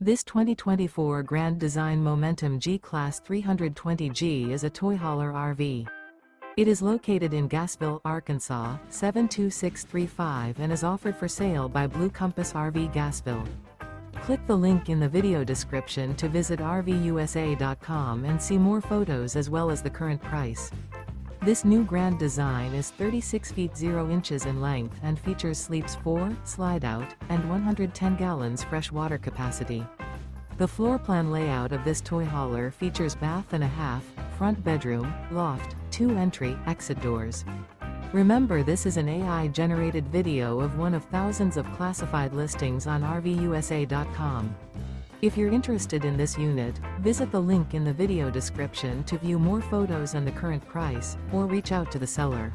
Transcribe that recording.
This 2024 Grand Design Momentum G-Class 320G is a toy hauler RV. It is located in Gassville, Arkansas, 72635 and is offered for sale by Blue Compass RV Gassville. Click the link in the video description to visit RVUSA.com and see more photos as well as the current price. This new grand design is 36 feet 0 inches in length and features sleeps 4, slide-out, and 110 gallons fresh water capacity. The floor plan layout of this toy hauler features bath and a half, front bedroom, loft, 2 entry, exit doors. Remember, this is an AI-generated video of one of thousands of classified listings on RVUSA.com. If you're interested in this unit, visit the link in the video description to view more photos and the current price, or reach out to the seller.